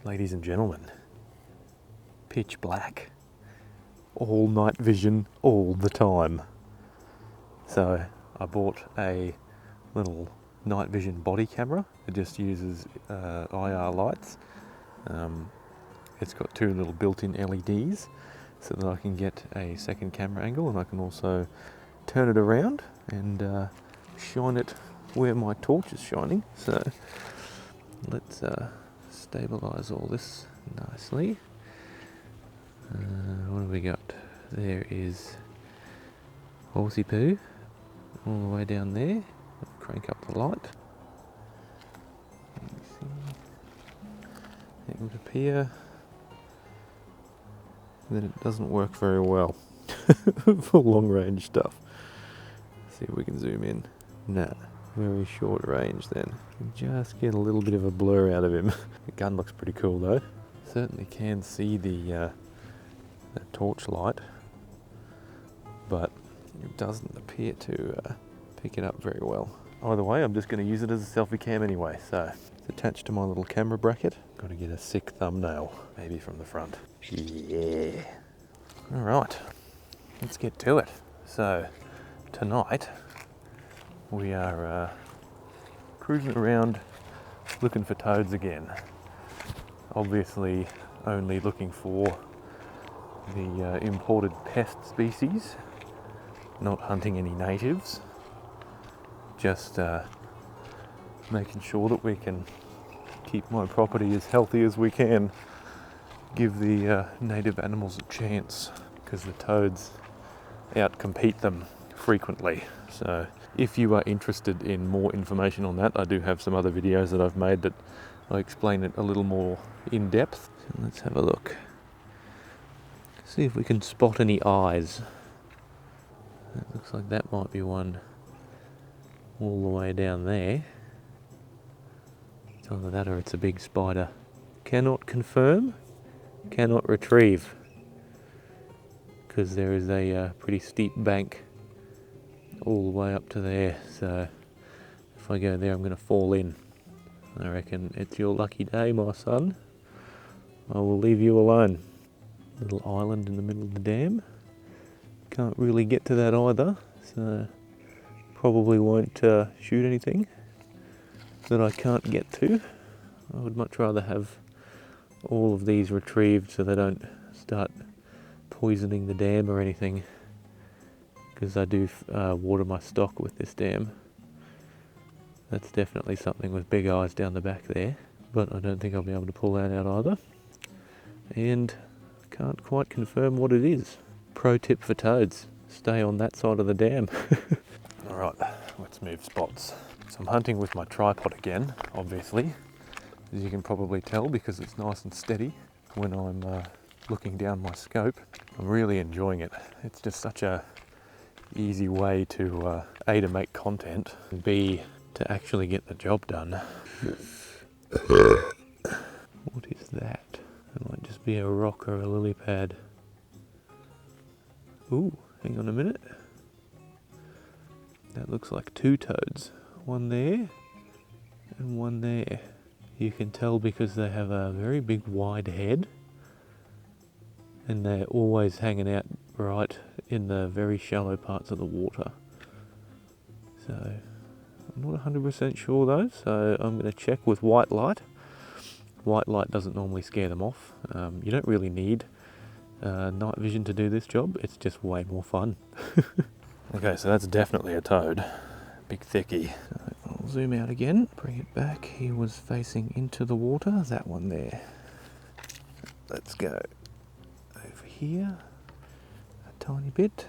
Ladies and gentlemen, pitch black, all night vision all the time. So I bought a little night vision body camera. It just uses IR lights. It's got two little built-in LEDs so that I can get a second camera angle, and I can also turn it around and shine it where my torch is shining. So let's stabilize all this nicely. What have we got? There is horsey poo all the way down there. I'll crank up the light. It would appear that it doesn't work very well for long range stuff. See if we can zoom in. Nah, very short range then. Just get a little bit of a blur out of him. The gun looks pretty cool though. Certainly can see the torch light, but it doesn't appear to pick it up very well. Either way, I'm just going to use it as a selfie cam anyway, so it's attached to my little camera bracket. Got to get a sick thumbnail, maybe from the front. Yeah. Alright, let's get to it. So, tonight we are cruising around looking for toads again. Obviously only looking for the imported pest species, not hunting any natives, just making sure that we can keep my property as healthy as we can, give the native animals a chance, because the toads outcompete them frequently. So if you are interested in more information on that, I do have some other videos that I've made that I explain it a little more in depth. So let's have a look. See if we can spot any eyes. It looks like that might be one all the way down there. It's either that or it's a big spider. Cannot confirm, cannot retrieve, because there is a pretty steep bank all the way up to there. So if I go there, I'm going to fall in. I reckon it's your lucky day, my son. I will leave you alone. Little island in the middle of the dam. Can't really get to that either, so probably won't shoot anything that I can't get to. I would much rather have all of these retrieved so they don't start poisoning the dam or anything, because I do water my stock with this dam. That's definitely something with big eyes down the back there, but I don't think I'll be able to pull that out either. And can't quite confirm what it is. Pro tip for toads, stay on that side of the dam. Alright, let's move spots. So I'm hunting with my tripod again, obviously, as you can probably tell, because it's nice and steady when I'm looking down my scope. I'm really enjoying it. It's just such a easy way to A, to make content, and B, to actually get the job done. What is that? It might just be a rock or a lily pad. Ooh, hang on a minute. That looks like two toads. One there and one there. You can tell because they have a very big wide head, and they're always hanging out right in the very shallow parts of the water. So I'm not 100% sure though, so I'm going to check with white light. White light doesn't normally scare them off. You don't really need night vision to do this job, it's just way more fun. Okay, so that's definitely a toad. Big thickie. So I'll zoom out again, bring it back. He was facing into the water, that one there. Let's go over here a tiny bit.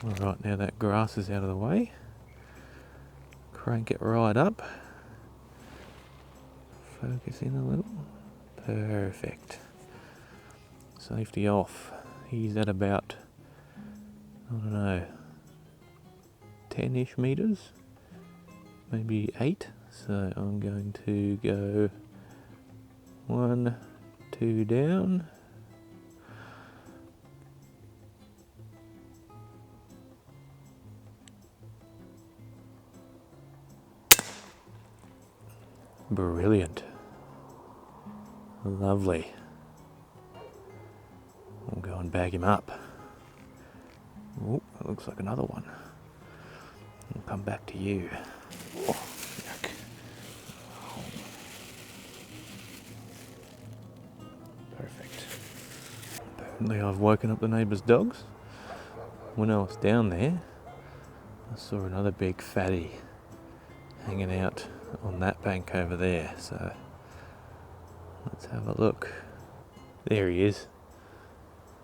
Alright, now that grass is out of the way. Crank it right up. Focus in a little. Perfect. Safety off. He's at about, I don't know, 10-ish meters, maybe 8. So I'm going to go 1, 2 down. Brilliant. Lovely. We'll go and bag him up. Oh, that looks like another one. I'll come back to you. Oh, yuck. Perfect. Apparently I've woken up the neighbour's dogs. When I was down there, I saw another big fatty hanging out on that bank over there, so let's have a look. There he is,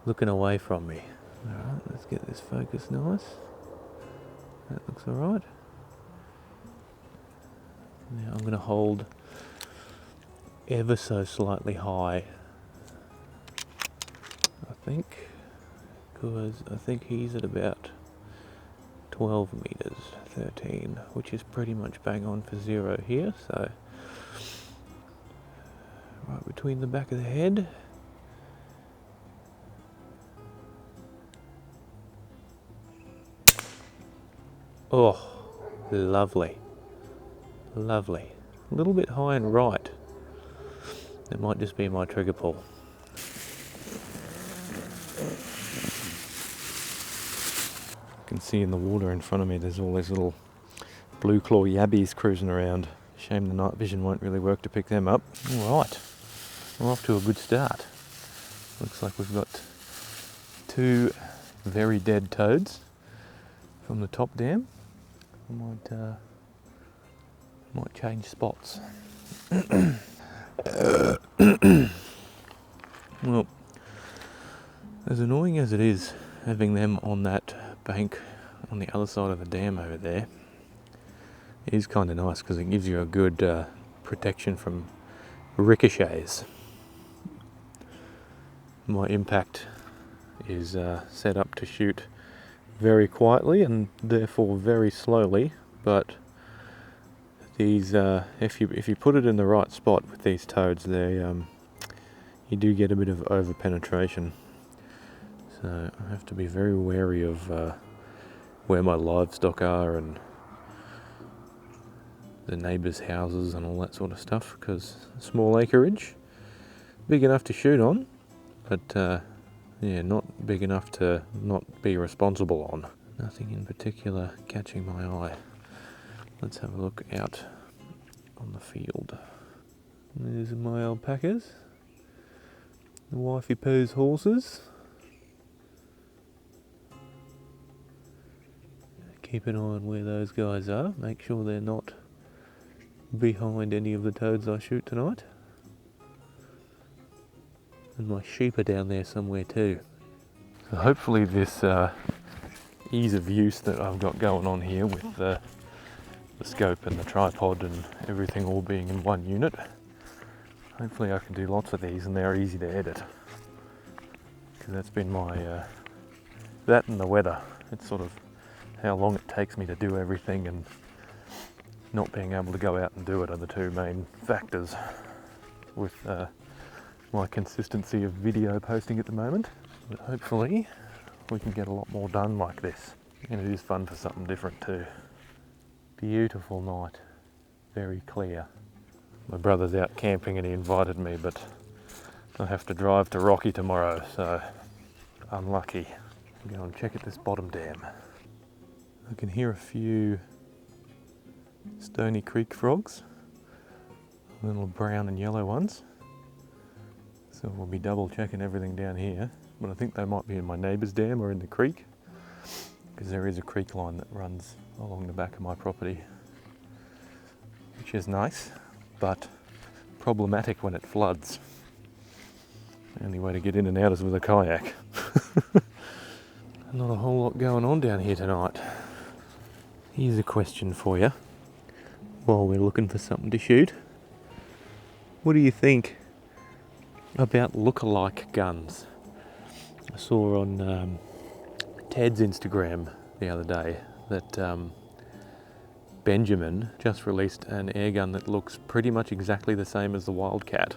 looking away from me. Alright, let's get this focus nice. That looks alright. Now I'm going to hold ever so slightly high, I think, because I think he's at about 12 meters, 13, which is pretty much bang on for 0 here, so right between the back of the head. Oh, lovely, lovely. A little bit high and right. It might just be my trigger pull. You can see in the water in front of me there's all these little blue claw yabbies cruising around. Shame the night vision won't really work to pick them up. Alright, we're off to a good start. Looks like we've got 2 very dead toads from the top dam. I might change spots. Well, as annoying as it is having them on that bank on the other side of the dam over there, it is kind of nice because it gives you a good protection from ricochets. My impact is set up to shoot very quietly and therefore very slowly, but these if you put it in the right spot with these toads, they you do get a bit of over penetration. So I have to be very wary of where my livestock are and the neighbours' houses and all that sort of stuff, because small acreage, big enough to shoot on, but yeah, not big enough to not be responsible on. Nothing in particular catching my eye. Let's have a look out on the field. There's my alpacas, the wifey poo's horses. Keep an eye on where those guys are, make sure they're not behind any of the toads I shoot tonight. And my sheep are down there somewhere too. So hopefully this ease of use that I've got going on here with the scope and the tripod and everything all being in one unit, hopefully I can do lots of these and they're easy to edit. Because that's been my, that and the weather, it's sort of how long it takes me to do everything, and not being able to go out and do it are the 2 main factors with my consistency of video posting at the moment. But hopefully we can get a lot more done like this, and it is fun for something different too. Beautiful night, very clear. My brother's out camping and he invited me, but I have to drive to Rocky tomorrow, so unlucky. I'll go and check at this bottom dam. I can hear a few Stony Creek frogs, little brown and yellow ones. So we'll be double checking everything down here, but I think they might be in my neighbour's dam or in the creek, because there is a creek line that runs along the back of my property, which is nice, but problematic when it floods. The only way to get in and out is with a kayak. Not a whole lot going on down here tonight. Here's a question for you while we're looking for something to shoot. What do you think about look-alike guns? I saw on Ted's Instagram the other day that Benjamin just released an air gun that looks pretty much exactly the same as the Wildcat.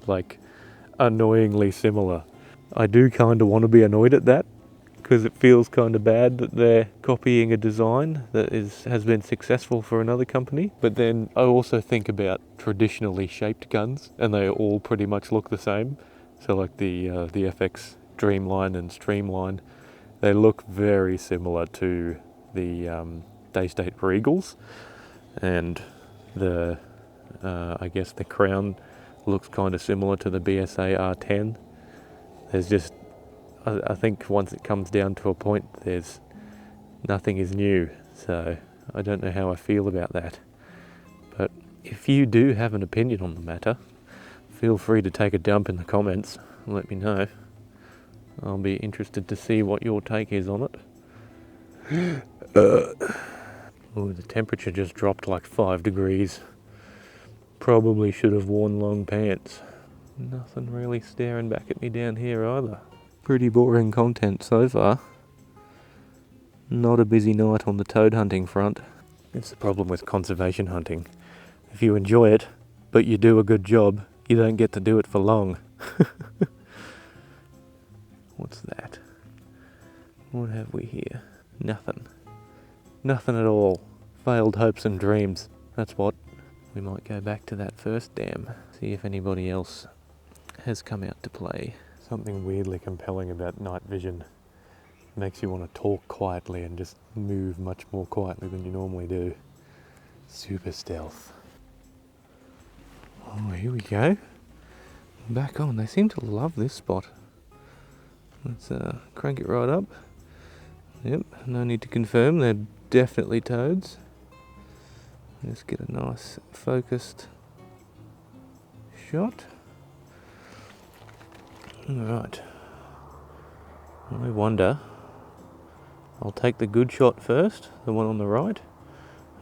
Like, annoyingly similar. I do kind of want to be annoyed at that, because it feels kind of bad that they're copying a design that has been successful for another company. But then I also think about traditionally shaped guns, and they all pretty much look the same. So like the FX Dreamline and Streamline, they look very similar to the Daystate Regals, and the I guess the crown looks kind of similar to the BSA R10. There's just, I think once it comes down to a point, there's nothing is new. So I don't know how I feel about that. But if you do have an opinion on the matter, feel free to take a dump in the comments and let me know. I'll be interested to see what your take is on it. Oh, the temperature just dropped like 5 degrees. Probably should have worn long pants. Nothing really staring back at me down here either. Pretty boring content so far. Not a busy night on the toad hunting front. It's the problem with conservation hunting. If you enjoy it, but you do a good job, you don't get to do it for long. What's that? What have we here? Nothing. Nothing at all. Failed hopes and dreams. That's what. We might go back to that first dam. See if anybody else has come out to play. Something weirdly compelling about night vision. Makes you want to talk quietly and just move much more quietly than you normally do. Super stealth. Oh, here we go. Back on. They seem to love this spot. Let's crank it right up. Yep, no need to confirm. They're definitely toads. Just get a nice focused shot. Alright. I wonder, I'll take the good shot first, the one on the right.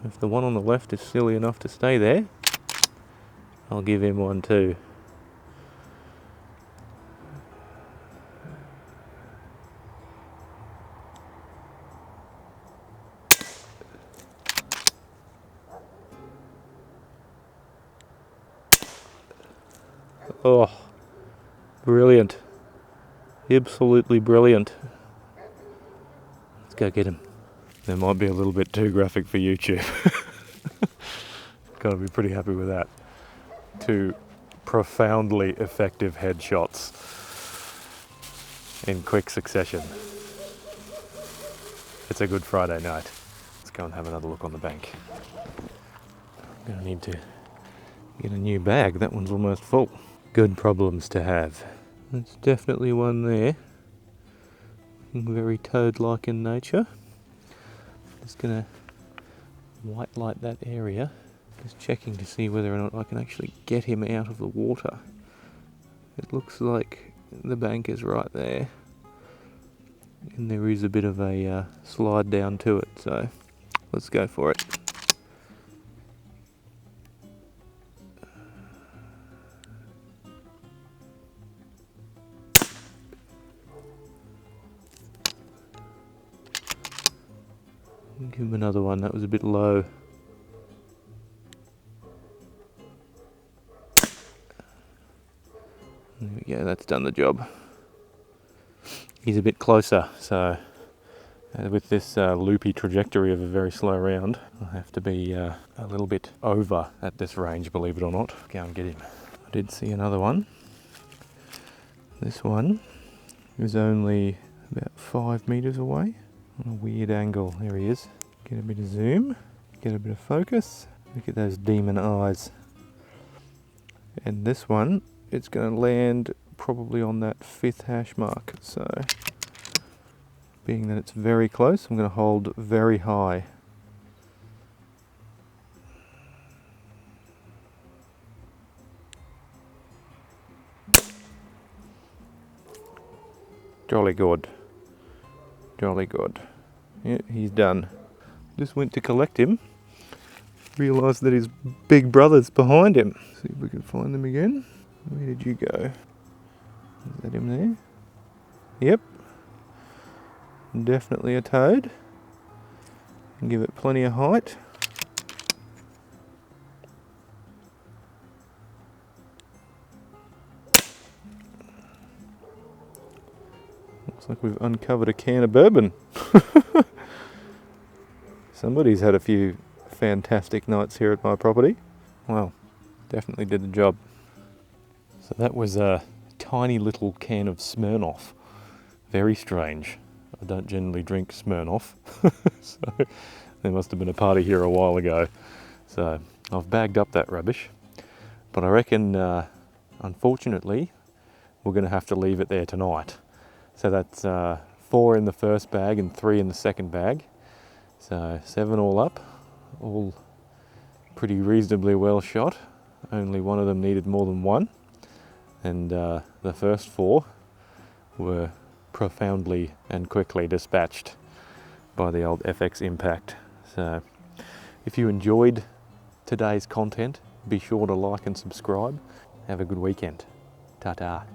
If the one on the left is silly enough to stay there, I'll give him one too. Oh, brilliant. Absolutely brilliant. Let's go get him. That might be a little bit too graphic for YouTube. Gotta be pretty happy with that. 2 profoundly effective headshots in quick succession. It's a good Friday night. Let's go and have another look on the bank. I'm gonna need to get a new bag. That one's almost full. Good problems to have. There's definitely one there. Very toad-like in nature. Just gonna white light that area. Just checking to see whether or not I can actually get him out of the water. It looks like the bank is right there. And there is a bit of a slide down to it, so let's go for it. Give him another one, that was a bit low. There we go, that's done the job. He's a bit closer, so with this loopy trajectory of a very slow round, I'll have to be a little bit over at this range, believe it or not. Go and get him. I did see another one. This one is only about 5 meters away. On a weird angle, there he is. Get a bit of zoom, get a bit of focus. Look at those demon eyes. And this one, it's going to land probably on that 5th hash mark. So, being that it's very close, I'm going to hold very high. Jolly good. Jolly good. Yeah, he's done. Just went to collect him. Realised that his big brother's behind him. See if we can find them again. Where did you go? Is that him there? Yep. Definitely a toad. Give it plenty of height. Looks like we've uncovered a can of bourbon. Somebody's had a few fantastic nights here at my property. Well, definitely did the job. So that was a tiny little can of Smirnoff. Very strange. I don't generally drink Smirnoff. So there must have been a party here a while ago. So I've bagged up that rubbish. But I reckon, unfortunately, we're going to have to leave it there tonight. So that's 4 in the first bag and 3 in the second bag. So 7 all up, all pretty reasonably well shot. Only one of them needed more than one. And the first 4 were profoundly and quickly dispatched by the old FX Impact. So if you enjoyed today's content, be sure to like and subscribe. Have a good weekend. Ta-ta.